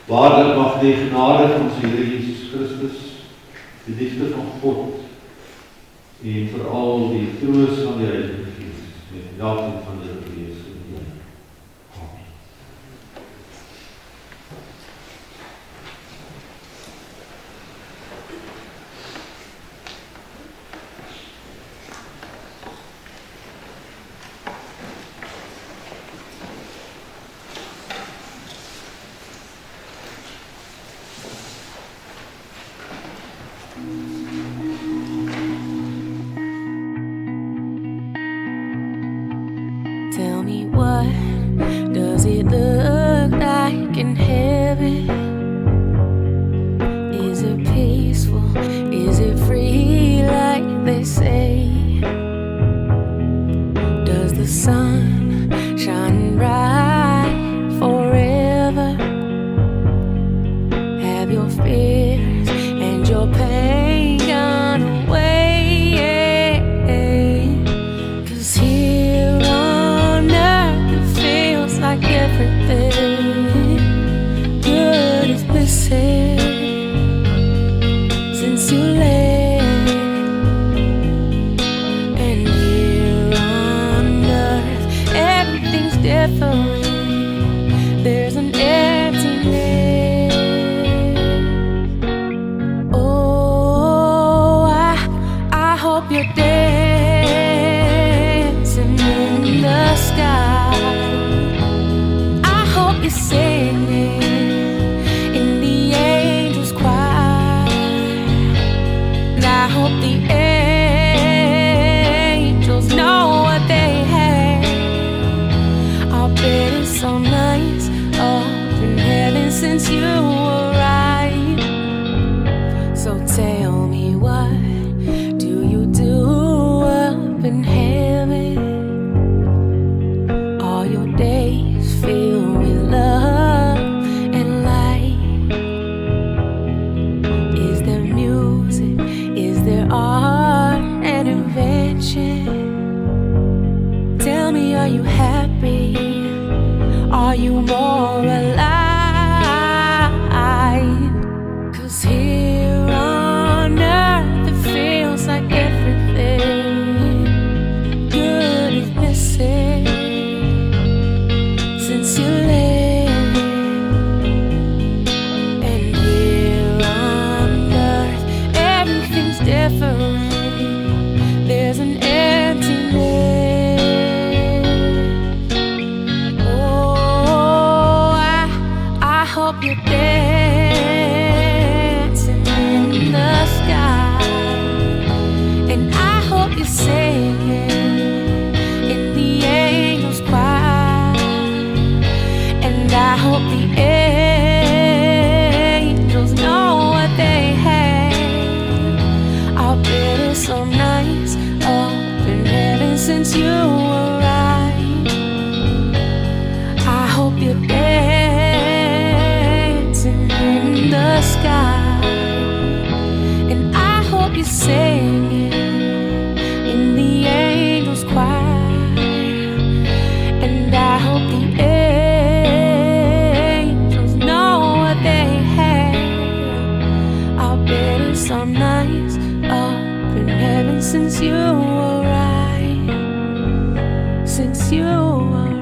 Waarlik mag die genade van ons Here Jesus Christus, die liefde van God en veral die troos van die Heilige Gees met elkeen van julle wees in die Here. Amen. I hope the angels know what they have. I'll bet it's so nice up in heaven since you arrived. So tell me, what do you do up in heaven? All your days filled with love and light. Is there music? Is there art and invention? Tell me, are you happy? Are you more alive? 'Cause here on earth it feels like everything good is missing since you left. And here on earth everything's different. There's an emptiness. Oh, I hope you're dancing in the sky, and I hope you're singing in the angels' choir, and I hope the angels know what they have. I'll bet it's so nice up in heaven since you arrived. I hope you're dancing in the sky, and I hope you're singing in the angels' choir, and I hope the angels know what they have. I'll bet it's so nice up in heaven since you arrived. Since you arrived.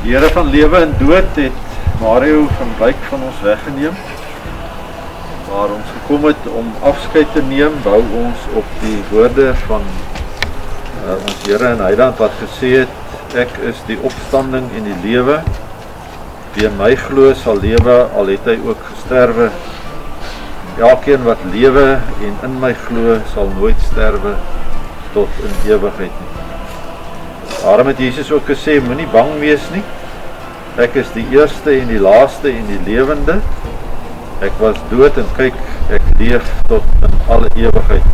Die Here van lewe en dood het Mario van Wyk van ons weggeneem. Waar ons gekom het om afskeid te neem, bou ons op die woorde van ons Here en Heiland wat gesê het, ek is die opstanding en die lewe. Wie in my glo sal lewe, al het hy ook gesterwe. Elkeen wat lewe en in my glo sal nooit sterwe tot in ewigheid nie. Daarom het Jesus ook gesê, moenie bang wees nie. Ek is die eerste en die laaste en die lewende. Ek was dood en kyk, ek leef tot in alle ewigheid.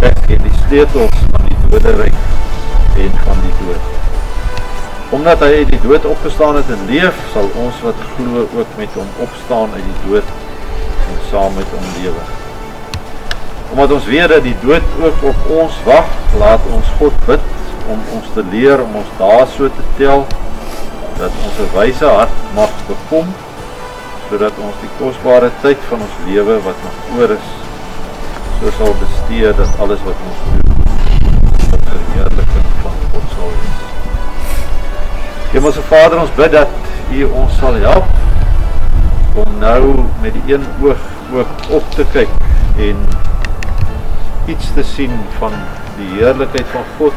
Ek het die sleutels van die doderyk en van die dood. Omdat hy uit die dood opgestaan het en leef, sal ons wat glo ook met hom opstaan uit die dood en saam met hom lewe. Omdat ons weet dat die dood ook op ons wag, laat ons God bid om ons te leer, om ons dae so te tel, dat ons 'n wyse hart mag bekom, sodat ons die kosbare tyd van ons lewe wat nog oor is, so sal bestee dat alles wat ons doen, tot verheerliking van God sal wees. Hemelse Vader, ons bid dat U ons sal help om nou met die een oog ook op te kyk en iets te sien van die heerlikheid van God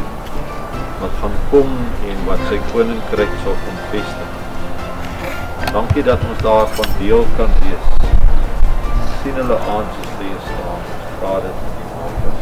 wat gaan kom en wat sy koninkryk sal kom vestig. Dankie dat ons daarvan deel kan wees. Sien hulle aan soos hulle staan. Vader, in die naam van